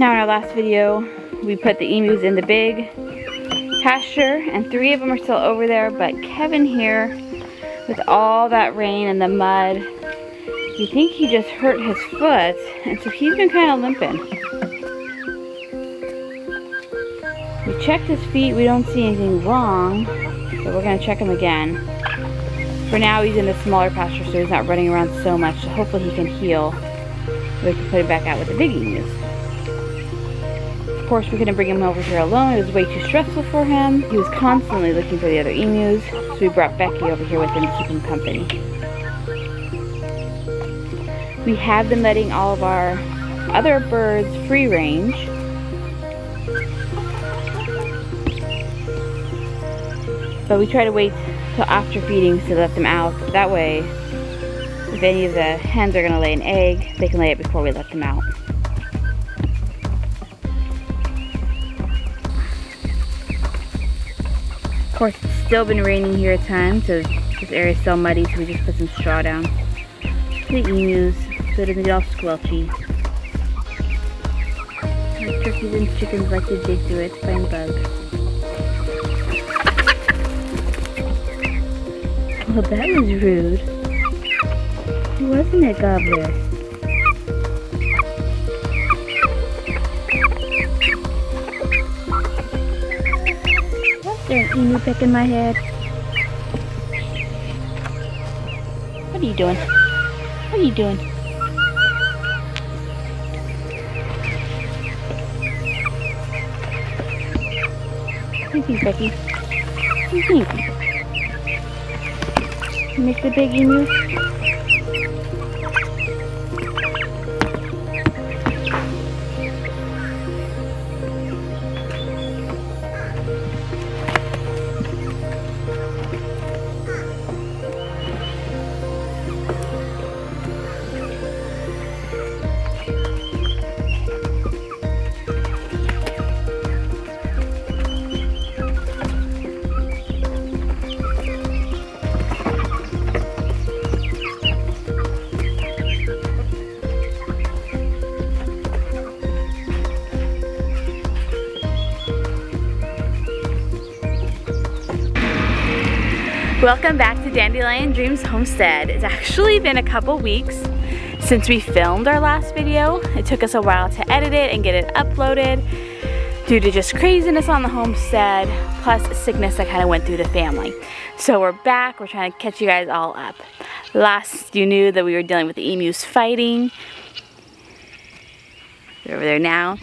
Now in our last video, we put the emus in the big pasture and 3 of them are still over there, but Kevin here, with all that rain and the mud, we think he just hurt his foot, and so he's been kind of limping. We checked his feet, we don't see anything wrong, but we're going to check him again. For now he's in the smaller pasture so he's not running around so much, so hopefully he can heal. We can put him back out with the big emus. Of course, we couldn't bring him over here alone. It was way too stressful for him. He was constantly looking for the other emus, so we brought Becky over here with him to keep him company. We have been letting all of our other birds free range. But we try to wait till after feedings to let them out. That way, if any of the hens are going to lay an egg, they can lay it before we let them out. Of course, it's still been raining here at times, so this area is still muddy, so we just put some straw down for the emus so it doesn't get all squelchy. Our turkeys and chickens like to dig through it to find bugs. Well, that was rude. Wasn't it, Gobbler? There's an emu pecking my head. What are you doing? What are you doing? What do you think, Becky? What do you think? You miss the big emu? Welcome back to Dandelion Dreams Homestead. It's actually been a couple weeks since we filmed our last video. It took us a while to edit it and get it uploaded due to just craziness on the homestead, plus sickness that kind of went through the family. So we're back, we're trying to catch you guys all up. Last you knew that we were dealing with the emus fighting. They're over there now.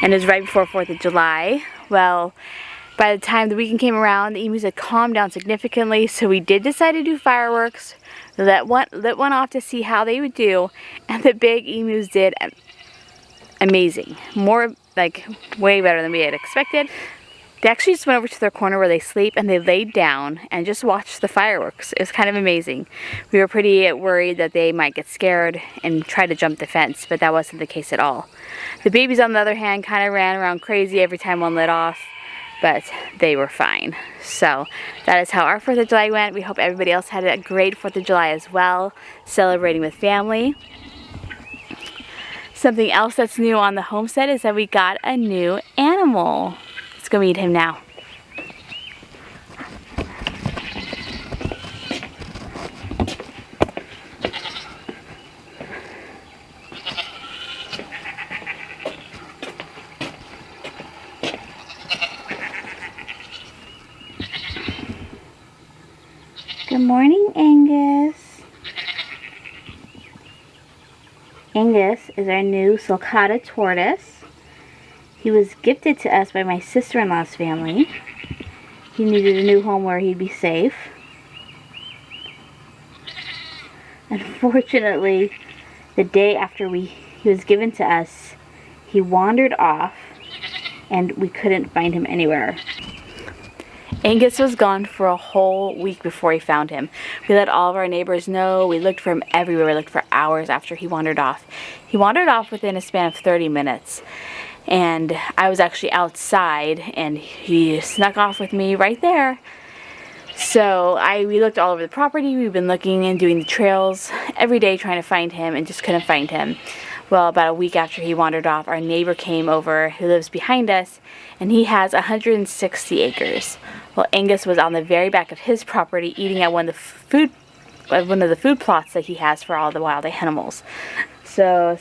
And it was right before 4th of July. Well, by the time the weekend came around, the emus had calmed down significantly, so we did decide to do fireworks, lit one off to see how they would do, and the big emus did amazing. More, like, way better than we had expected. They actually just went over to their corner where they sleep, and they laid down and just watched the fireworks. It was kind of amazing. We were pretty worried that they might get scared and try to jump the fence, but that wasn't the case at all. The babies, on the other hand, kind of ran around crazy every time one lit off, but they were fine. So that is how our 4th of July went. We hope everybody else had a great 4th of July as well, celebrating with family. Something else that's new on the homestead is that we got a new animal. Let's go meet him now. Good morning, Angus. Angus is our new sulcata tortoise. He was gifted to us by my sister-in-law's family. He needed a new home where he'd be safe. Unfortunately, the day after he was given to us, he wandered off and we couldn't find him anywhere. Angus was gone for a whole week before he found him. We let all of our neighbors know. We looked for him everywhere. We looked for hours after he wandered off. He wandered off within a span of 30 minutes. And I was actually outside and he snuck off with me right there. So we looked all over the property. We've been looking and doing the trails every day trying to find him and just couldn't find him. Well, about a week after he wandered off, our neighbor came over who lives behind us, and he has 160 acres. Well, Angus was on the very back of his property eating at one of the food plots that he has for all the wild animals. So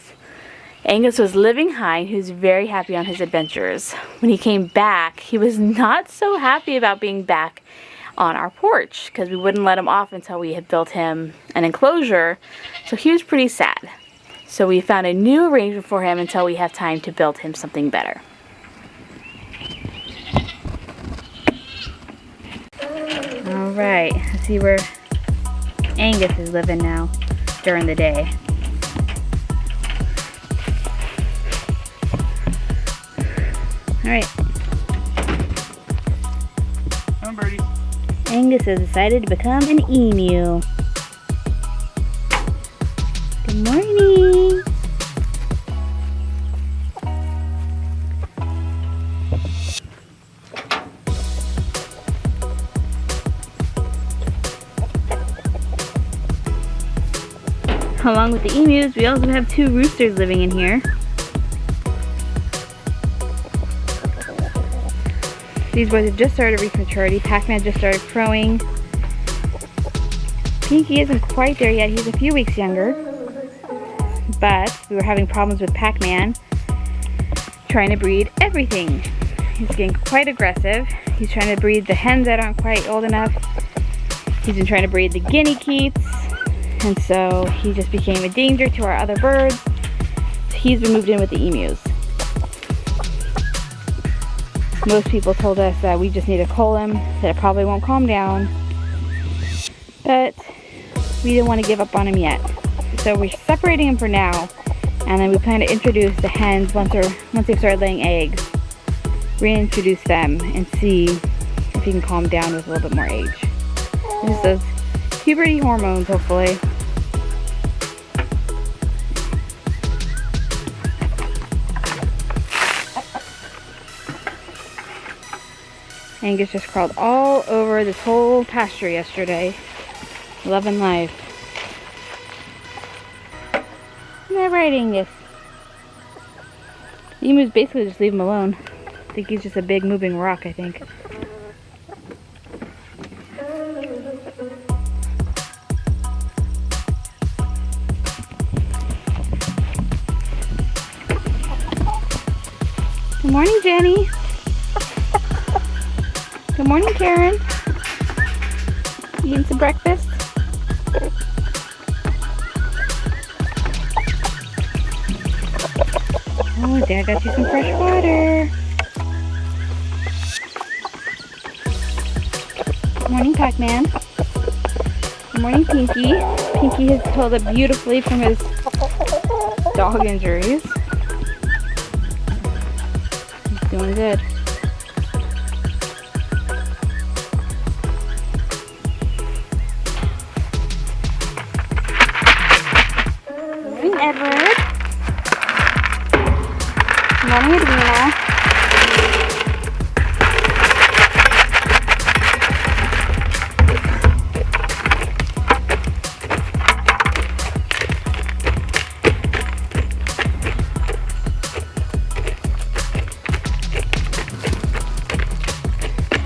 Angus was living high. He was very happy on his adventures. When he came back, he was not so happy about being back on our porch because we wouldn't let him off until we had built him an enclosure. So he was pretty sad. So we found a new arrangement for him until we have time to build him something better. Alright, let's see where Angus is living now during the day. Alright. Come on, birdie. Angus has decided to become an emu. Good morning. Along with the emus, we also have 2 roosters living in here. These boys have just started reaching maturity. Pac-Man just started crowing. Pinky isn't quite there yet. He's a few weeks younger. But we were having problems with Pac-Man trying to breed everything. He's getting quite aggressive. He's trying to breed the hens that aren't quite old enough. He's been trying to breed the guinea keats. And so he just became a danger to our other birds. So he's been moved in with the emus. Most people told us that we just need to cull him, that it probably won't calm down. But we didn't want to give up on him yet. So we're separating him for now. And then we plan to introduce the hens once they've started laying eggs. Reintroduce them and see if he can calm down with a little bit more age. This is those puberty hormones, hopefully. Angus just crawled all over this whole pasture yesterday. Loving life. Isn't that right, Angus? The emus basically just leave him alone. I think he's just a big moving rock, I think. Good morning, Jenny. Good morning, Karen. Eating some breakfast? Oh, Dad got you some fresh water. Good morning, Pac-Man. Good morning, Pinky. Pinky has healed up beautifully from his dog injuries. He's doing good. Edward. Good morning, Edwina.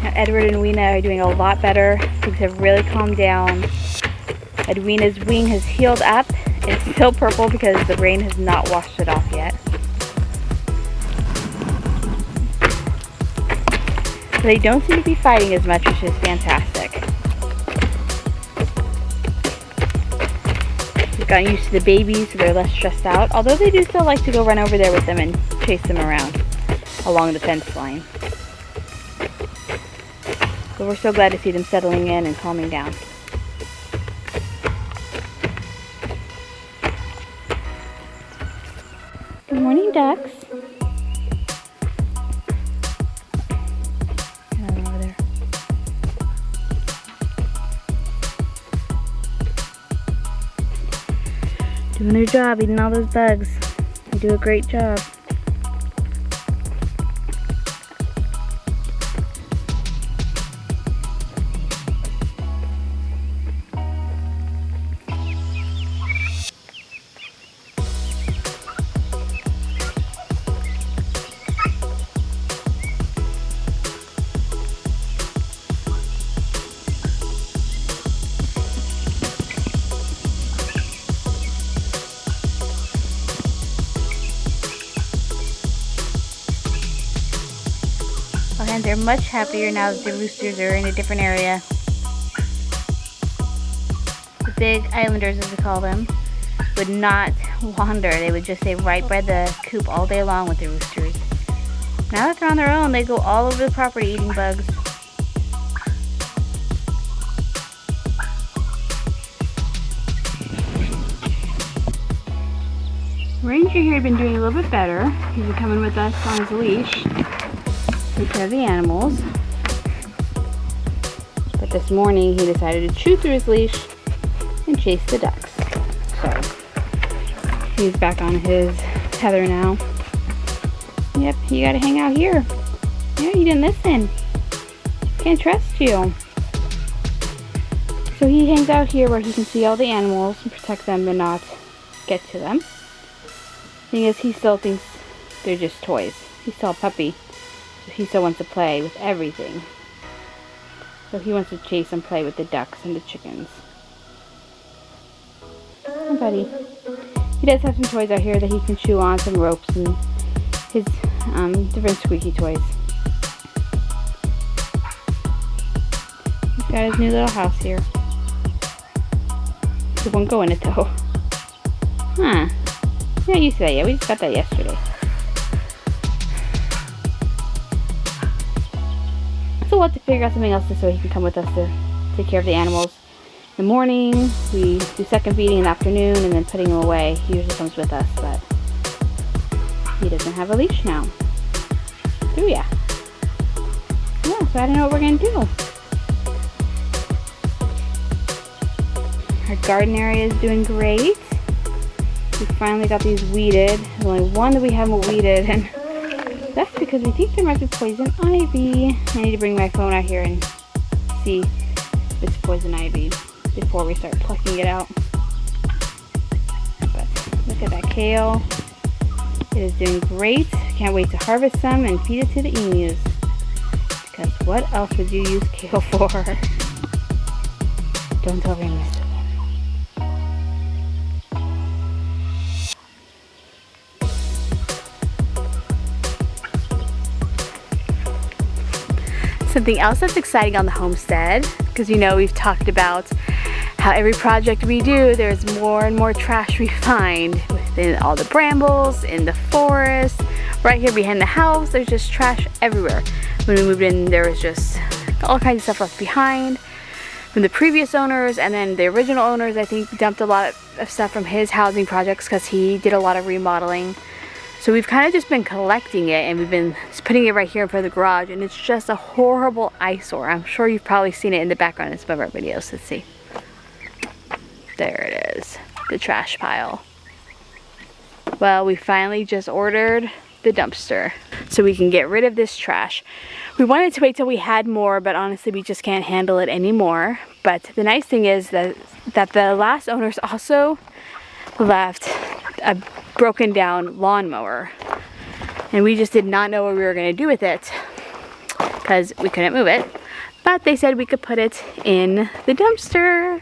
Now Edward and Weena are doing a lot better. Things have really calmed down. Edwina's wing has healed up. It's still purple because the rain has not washed it off yet. So they don't seem to be fighting as much, which is fantastic. We've gotten used to the babies, so they're less stressed out. Although they do still like to go run over there with them and chase them around along the fence line. But we're so glad to see them settling in and calming down. Good morning, ducks. Get on over there. Doing their job, eating all those bugs. They do a great job. and they're much happier now that the roosters are in a different area. The big islanders, as we call them, would not wander. They would just stay right by the coop all day long with the roosters. Now that they're on their own, they go all over the property eating bugs. Ranger here had been doing a little bit better. He's been coming with us on his leash, take care of the animals. But this morning he decided to chew through his leash and chase the ducks. So he's back on his tether now. Yep, you gotta hang out here. Yeah, you didn't listen. Can't trust you. So he hangs out here where he can see all the animals and protect them and not get to them. Thing is, he still thinks they're just toys. He's still a puppy, so he still wants to play with everything. So he wants to chase and play with the ducks and the chickens. Oh, buddy. He does have some toys out here that he can chew on, some ropes and his different squeaky toys. He's got his new little house here. He won't go in it though. Huh. Yeah, you see that. Yeah, we just got that yesterday. So we'll have to figure out something else so he can come with us to take care of the animals. In the morning, we do second feeding in the afternoon, and then putting him away. He usually comes with us, but he doesn't have a leash now. Do ya? Yeah, so I don't know what we're going to do. Our garden area is doing great. We finally got these weeded. There's only one that we haven't weeded, and that's because we think there might be poison ivy. I need to bring my phone out here and see if it's poison ivy before we start plucking it out. But look at that kale. It is doing great. Can't wait to harvest some and feed it to the emus. Because what else would you use kale for? Don't tell me, Mr. Something else that's exciting on the homestead, because you know we've talked about how every project we do, there's more and more trash we find within all the brambles, in the forest, right here behind the house. There's just trash everywhere. When we moved in, there was just all kinds of stuff left behind from the previous owners, and then the original owners, I think, dumped a lot of stuff from his housing projects because he did a lot of remodeling. So we've kind of just been collecting it, and we've been just putting it right here in front of the garage, and it's just a horrible eyesore. I'm sure you've probably seen it in the background in some of our videos. Let's see. There it is, the trash pile. Well, we finally just ordered the dumpster so we can get rid of this trash. We wanted to wait till we had more, but honestly we just can't handle it anymore. But the nice thing is that the last owners also left a broken down lawnmower, and we just did not know what we were going to do with it because we couldn't move it, but they said we could put it in the dumpster.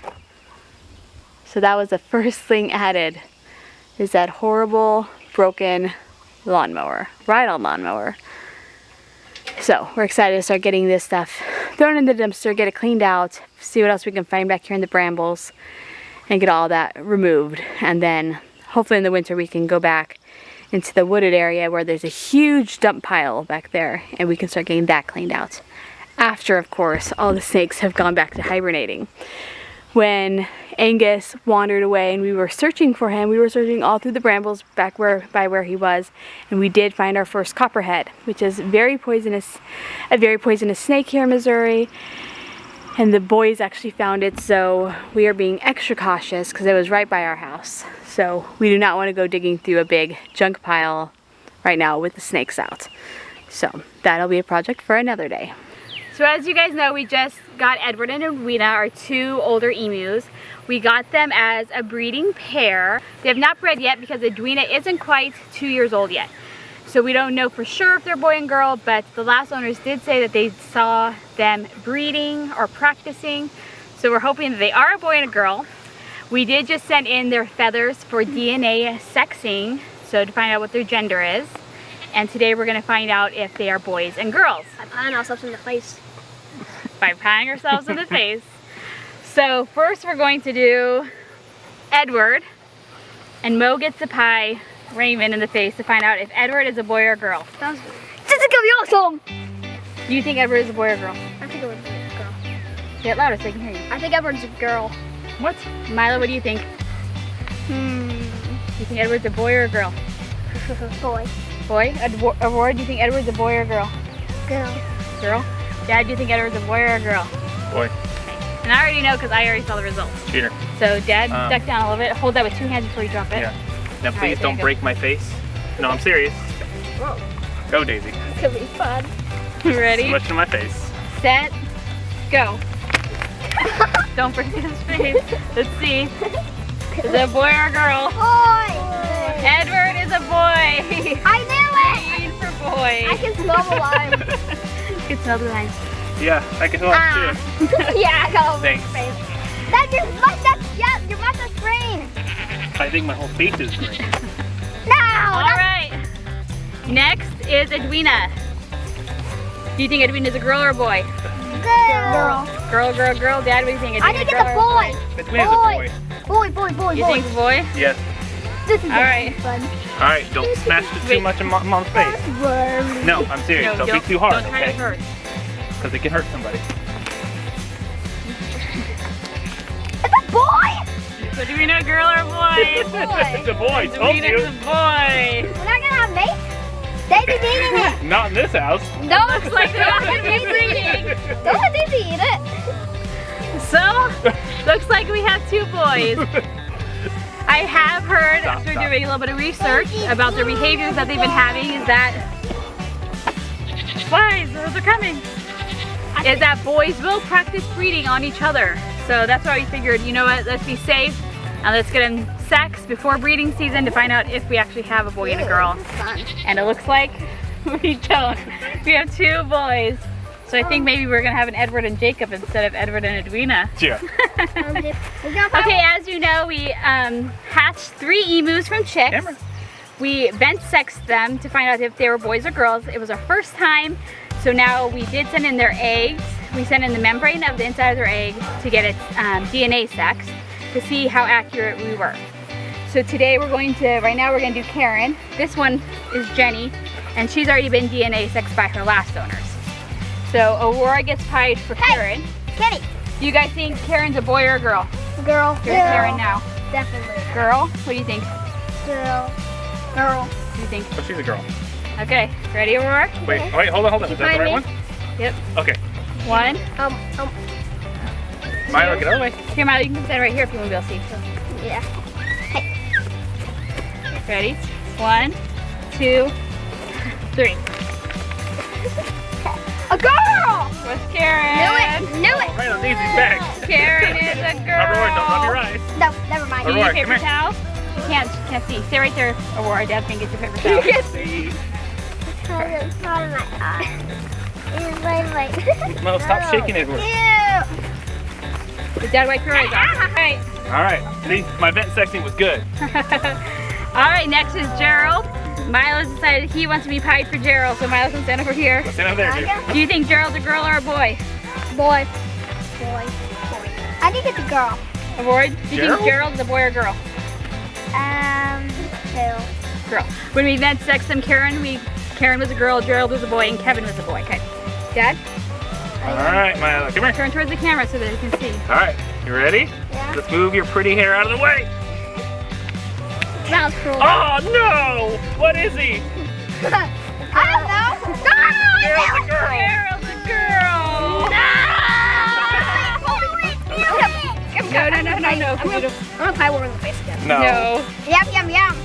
So that was the first thing added, is that horrible broken lawnmower, ride-on lawnmower. So we're excited to start getting this stuff thrown in the dumpster, get it cleaned out, see what else we can find back here in the brambles, and get all that removed. And then hopefully in the winter we can go back into the wooded area where there's a huge dump pile back there, and we can start getting that cleaned out. After, of course, all the snakes have gone back to hibernating. When Angus wandered away and we were searching for him, we were searching all through the brambles back by where he was, and we did find our first copperhead, which is a very poisonous snake here in Missouri. And the boys actually found it, so we are being extra cautious because it was right by our house. So we do not want to go digging through a big junk pile right now with the snakes out. So that'll be a project for another day. So as you guys know, we just got Edward and Edwina, our two older emus. We got them as a breeding pair. They have not bred yet because Edwina isn't quite 2 years old yet. So we don't know for sure if they're boy and girl, but the last owners did say that they saw them breeding or practicing. So we're hoping that they are a boy and a girl. We did just send in their feathers for DNA sexing, so to find out what their gender is. And today we're gonna find out if they are boys and girls. By pieing ourselves in the face. By pieing ourselves in the face. So first we're going to do Edward, and Mo gets to pie Raymond in the face to find out if Edward is a boy or a girl. This is gonna be awesome! Do you think Edward is a boy or a girl? I think Edward's a girl. Get louder so I can hear you. I think Edward's a girl. What? Milo, what do you think? Do you think Edward's a boy or a girl? Boy. Boy? Aurora, do you think Edward's a boy or a girl? Girl. Girl? Dad, do you think Edward's a boy or a girl? Boy. And I already know because I already saw the results. Cheater. So Dad, duck down a little bit. Hold that with 2 hands before you drop it. Yeah. Now please right, don't break my face. No, I'm serious. Whoa. Go, Daisy. It's gonna be fun. You ready? Smush in my face. Set, go. Don't break his face. Let's see. Is it a boy or a girl? Boy! Edward is a boy. I knew Green for boy. I can smell the lime. You can smell the lines. Yeah, I can help too. Yeah, I got over Thanks. your face. That's your mustache. Yeah, your mustache green. I think my whole face is green. No. All right. Next is Edwina. Do you think Edwina is a girl or a boy? Girl. Girl, girl, girl. Dad, what do you think? I think it's a boy. Edwina's a boy. Boy. You think boy? Yes. This is All right. fun. All right, don't smash it too much in Mom's face. No, I'm serious. No, don't be too hard, don't try to okay? hurt. Because it can hurt somebody. It's a boy. So Edwina a girl or a boy? It's a boy. Told Edwina's you. a boy. We're not gonna have mates. Daisy eating it. Not in this house. No, Looks like they're not gonna be breeding. Don't let Daisy eat it. So, looks like we have 2 boys. I have heard, Stop, after stop. doing a little bit of research about their behaviors that they've been having, is that flies, those are coming. Is that boys will practice breeding on each other. So that's why we figured, you know what, let's be safe and let's get them sex before breeding season to find out if we actually have a boy and a girl. And it looks like we don't. We have 2 boys. So I think maybe we're gonna have an Edward and Jacob instead of Edward and Edwina. Yeah. Okay, as you know, we hatched 3 emus from chicks. Camera. We vent sexed them to find out if they were boys or girls. It was our first time, so now we did send in their eggs. We sent in the membrane of the inside of their egg to get its DNA sexed to see how accurate we were. So today right now we're going to do Karen. This one is Jenny, and she's already been DNA sexed by her last owners. So Aurora gets pied for Karen. Kenny. Do you guys think Karen's a boy or a girl? Girl. Here's Karen now. Definitely. Girl? What do you think? Girl. Girl. What do you think? Oh, she's a girl. Okay, ready, Aurora? Wait, hold on. Is that the find right me? one? Yep. Okay. 1. Milo, get out of the way. Here, Milo, you can stand right here if you want to be able to see. Yeah. Ready? 1, 2, 3. A girl. What's Karen? Knew it. Right on Daisy's back. Karen is a girl. Aurora, don't rub your eyes. No, never mind. Do you need a Aurora, paper come here. towel? You can't see. Stay right there, Aurora. Dad can get your paper towel. See? It's not in my eye. It's like. Mo, stop shaking it. Ew. Did Dad wipe your eyes off? All right. All right. See, my vent sexing was good. All right, next is Gerald. Milo's decided he wants to be pied for Gerald, so Milo can stand over here. Stand over there, dude. Do you think Gerald's a girl or a boy? Boy. I think it's a girl. Aurora, do you Gerald? think Gerald's a boy or a girl? Girl. Girl. When we met sex them, Karen was a girl, Gerald was a boy, and Kevin was a boy. Okay. Dad, All right, Milo, come here. turn towards the camera so that you can see. All right, you ready? Yeah. Let's move your pretty hair out of the way. Smells cruel. Oh no! What is he? I don't know. Gerald's a girl. Gerald's a girl. No. I'm gonna pie one in the face again. No. Yum.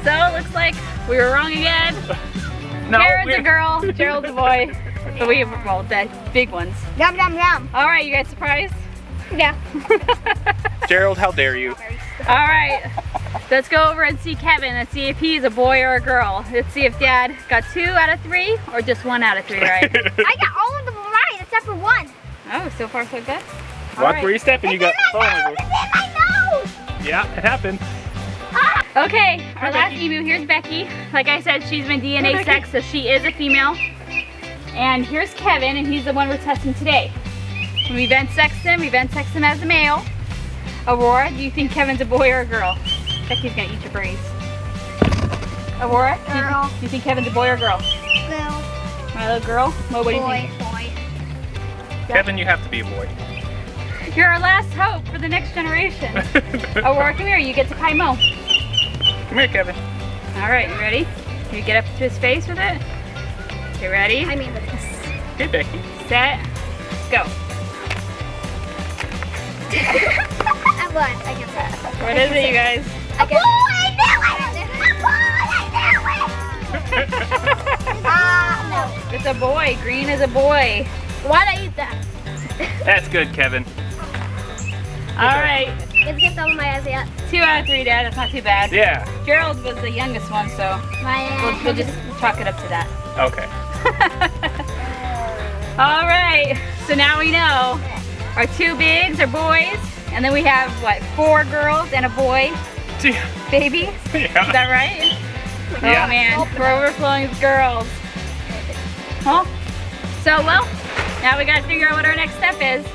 So it looks like we were wrong again. No. Karen's a girl, Gerald's a boy. But we have, well, the big ones. Yum. All right, you guys surprised? Yeah. Gerald, how dare you? All right, let's go over and see Kevin and see if he's a boy or a girl. Let's see if Dad got 2 out of 3 or just 1 out of 3 right. I got all of them right except for one. Oh, so far so good. Watch where you step and you got It's in my phone. nose. It's in my nose. Yeah, it happened. Ah. Okay, our last emu, here's Becky. Like I said, she's been DNA sexed, so she is a female. And here's Kevin, and he's the one we're testing today. When we vent sex him, we vent sex him as a male. Aurora, do you think Kevin's a boy or a girl? Becky's gonna eat your brains. Aurora, Girl. do you think Kevin's a boy or a girl? Girl. My little girl? What do you think? Boy. Kevin, you have to be a boy. You're our last hope for the next generation. Aurora, come here. You get to Kaimo. Come here, Kevin. All right, you ready? Can you get up to his face with it? You ready? I mean, with this. Hey, Becky. Set, go. I won. I can say. What is it, you guys? I can. No. It's a boy. Green is a boy. Why'd I eat that? That's good, Kevin. All right. It's just over my eyes yet. 2 out of 3, Dad. That's not too bad. Yeah. Gerald was the youngest one, so we'll just chalk it up to that. Okay. All right. So now we know our 2 bigs are boys, and then we have what, 4 girls and a boy baby. Yeah. Is that right? Yeah. Oh man, we're overflowing with girls. Huh? So well, now we gotta figure out what our next step is.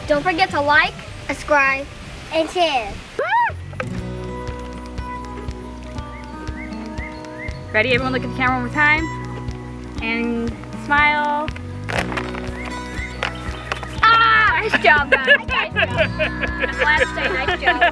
Don't forget to like, subscribe, and share. Ready? Everyone look at the camera one more time. And smile. Ah! Nice job, guys. Nice job. I'm glad to say nice job.